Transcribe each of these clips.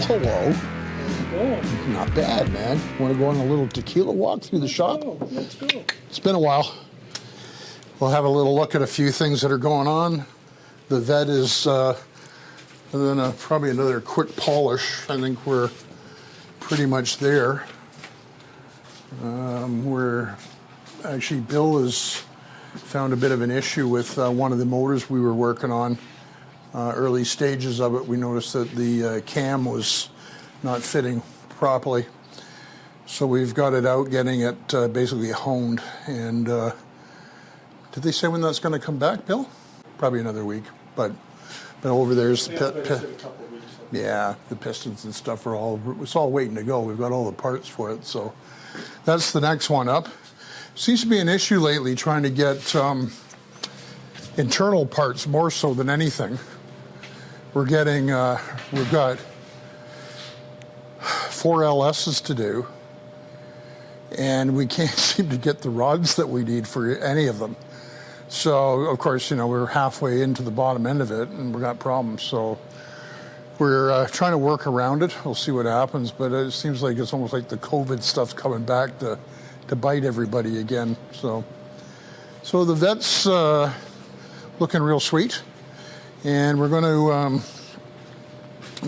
Hello. Not bad, man. Want to go on a little tequila walk through the shop? Let's go. It's been a while. We'll have a little look at a few things that are going on. The vet is, and then probably another quick polish. I think we're pretty much there. Actually, Bill has found a bit of an issue with one of the motors we were working on. Early stages of it, we noticed that the cam was not fitting properly. So we've got it out, getting it basically honed. And did they say when that's going to come back, Bill? Probably another week. But over there's the the pistons and stuff it's all waiting to go. We've got all the parts for it. So that's the next one up. Seems to be an issue lately trying to get internal parts more so than anything. We're getting, we've got 4 LSs to do, and we can't seem to get the rods that we need for any of them. So, of course, we're halfway into the bottom end of it, and we've got problems. So we're trying to work around it. We'll see what happens, but it seems like it's almost like the COVID stuff's coming back to bite everybody again. So the vet's looking real sweet. And we're going to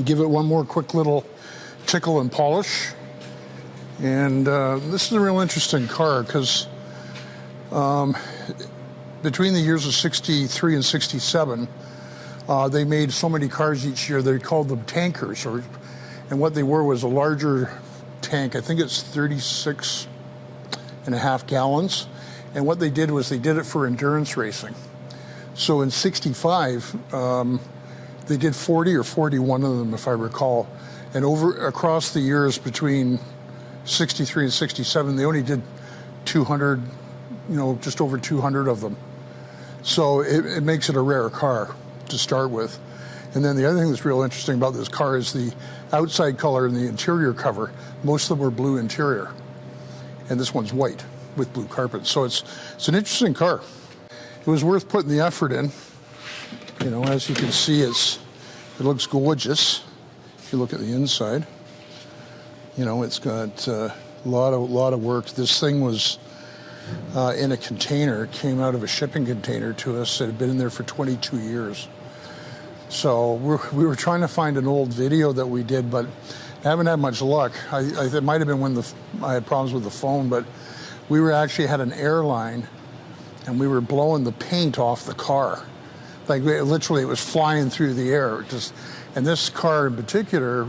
give it one more quick little tickle and polish. And this is a real interesting car because between the years of 63 and 67, they made so many cars each year, they called them tankers. And what they were was a larger tank. I think it's 36.5 gallons. And what they did was they did it for endurance racing. So in 65, they did 40 or 41 of them, if I recall. And across the years between 63 and 67, they only did 200, just over 200 of them. So it makes it a rare car to start with. And then the other thing that's real interesting about this car is the outside color and the interior cover. Most of them were blue interior. And this one's white with blue carpet. So it's an interesting car. It was worth putting the effort in. As you can see, it looks gorgeous. If you look at the inside, it's got a lot of work. This thing was in a container. It came out of a shipping container to us. It had been in there for 22 years. So we were trying to find an old video that we did, but I haven't had much luck. It might have been when I had problems with the phone, but we had an airline. And we were blowing the paint off the car. Like literally it was flying through the air. And this car in particular,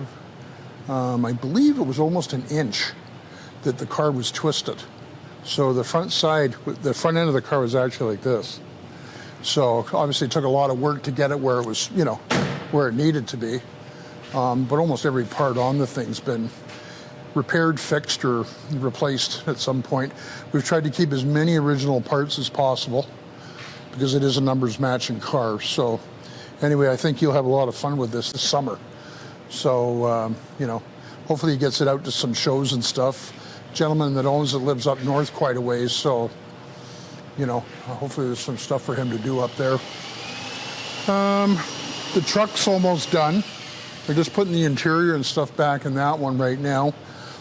I believe it was almost an inch that the car was twisted. So the front end of the car was actually like this. So obviously it took a lot of work to get it where it was, where it needed to be. But almost every part on the thing's been repaired, fixed, or replaced at some point. We've tried to keep as many original parts as possible because it is a numbers matching car. So anyway, I think you'll have a lot of fun with this summer. So, hopefully he gets it out to some shows and stuff. Gentleman that owns it lives up north quite a ways. So, hopefully there's some stuff for him to do up there. The truck's almost done. We're just putting the interior and stuff back in that one right now.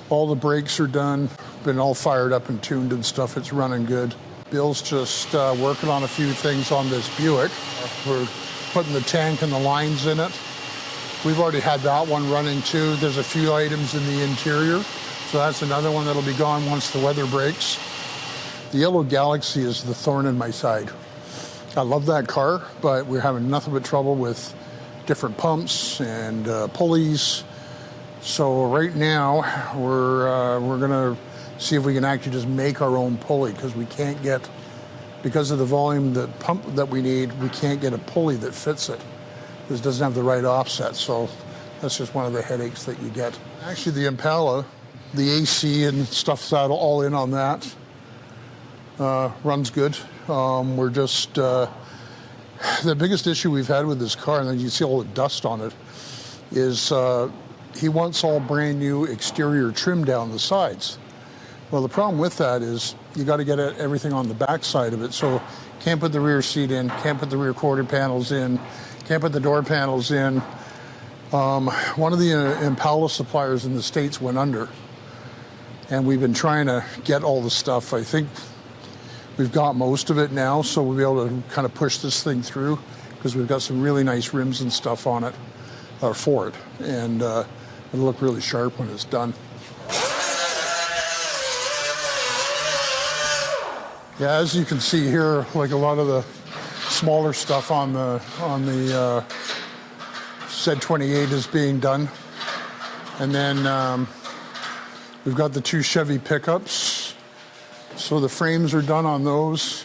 All the brakes are done, been all fired up and tuned and stuff. It's running good. Bill's just working on a few things on this Buick. We're putting the tank and the lines in it. We've already had that one running too. There's a few items in the interior. So that's another one that'll be gone once the weather breaks. The Yellow Galaxy is the thorn in my side. I love that car, but we're having nothing but trouble with different pumps and pulleys. So right now we're gonna see if we can actually just make our own pulley because we can't get, because of the volume, the pump that we need, we can't get a pulley that fits it. This doesn't have the right offset, so that's just one of the headaches that you get. Actually, the Impala, the AC and stuff's all in on that. Runs good. We're just the biggest issue we've had with this car, and then you see all the dust on it, is he wants all brand new exterior trim down the sides. Well, the problem with that is you got to get everything on the back side of it. So can't put the rear seat in, can't put the rear quarter panels in, can't put the door panels in. One of the Impala suppliers in the States went under, and we've been trying to get all the stuff. I think we've got most of it now, so we'll be able to kind of push this thing through because we've got some really nice rims and stuff on it, for it, and it'll look really sharp when it's done. Yeah, as you can see here, like a lot of the smaller stuff on the Z28 is being done, and then we've got the 2 Chevy pickups. So the frames are done on those.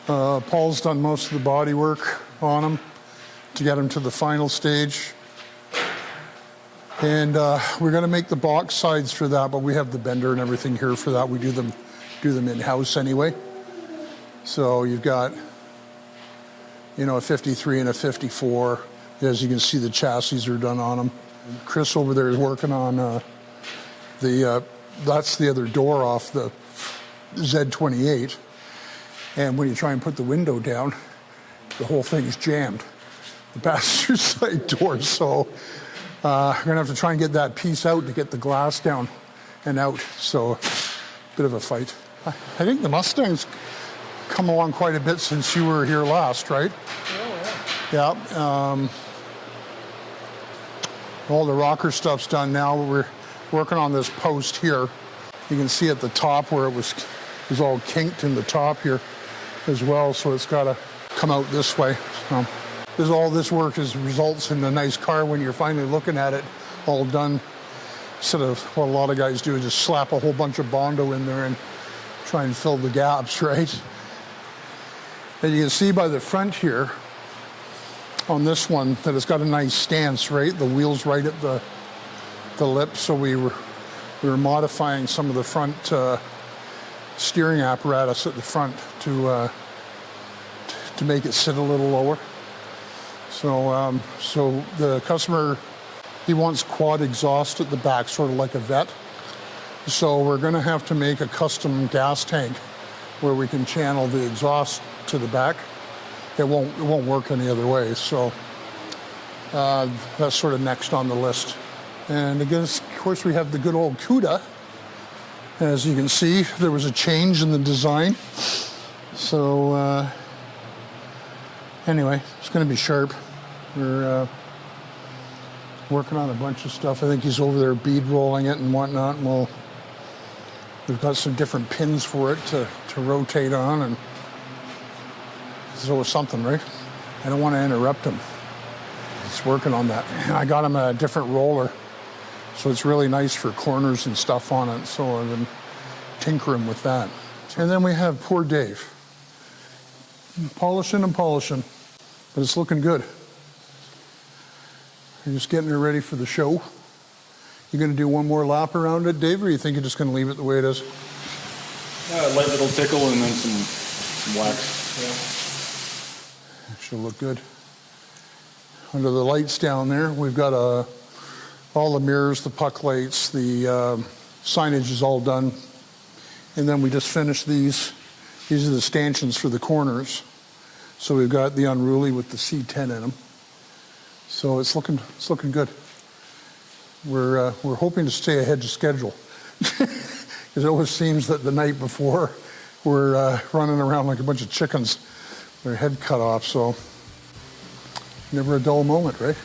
Paul's done most of the body work on them to get them to the final stage. And we're going to make the box sides for that, but we have the bender and everything here for that. We do them in-house anyway. So you've got, you know, a 53 and a 54. As you can see, the chassis are done on them. Chris over there is working on that's the other door off the Z28. And when you try and put the window down, the whole thing's jammed, the passenger side door. So we're going to have to try and get that piece out to get the glass down and out. So bit of a fight. I think the Mustang's come along quite a bit since you were here last, right? Oh, yeah. Yeah. All the rocker stuff's done now. We're working on this post here. You can see at the top where it was all kinked in the top here as well, so it's got to come out this way. So all this work results in a nice car when you're finally looking at it all done, instead of what a lot of guys do is just slap a whole bunch of Bondo in there and try and fill the gaps, right? And you can see by the front here on this one that it's got a nice stance, right? The wheel's right at the lip, so we were modifying some of the front steering apparatus at the front to make it sit a little lower. So so the customer, he wants quad exhaust at the back, sort of like a Vet. So we're going to have to make a custom gas tank where we can channel the exhaust to the back. It won't work any other way. So that's sort of next on the list. And again, of course, we have the good old CUDA. As you can see, there was a change in the design. So anyway, it's going to be sharp. We're working on a bunch of stuff. I think he's over there bead rolling it and whatnot. And we've got some different pins for it to rotate on. And so it's something, right? I don't want to interrupt him. He's working on that. I got him a different roller, so it's really nice for corners and stuff on it. So I've been tinkering with that. And then we have poor Dave. Polishing and polishing, but it's looking good. You're just getting it ready for the show. You going to do one more lap around it, Dave, or you think you're just going to leave it the way it is? Light little tickle and then some wax. Yeah. It should look good. Under the lights down there, we've got all the mirrors, the puck lights, the signage is all done. And then we just finished these. These are the stanchions for the corners. So we've got the unruly with the C10 in them. So it's looking good. We're hoping to stay ahead of schedule. Because it always seems that the night before we're running around like a bunch of chickens, their head cut off. So never a dull moment, right?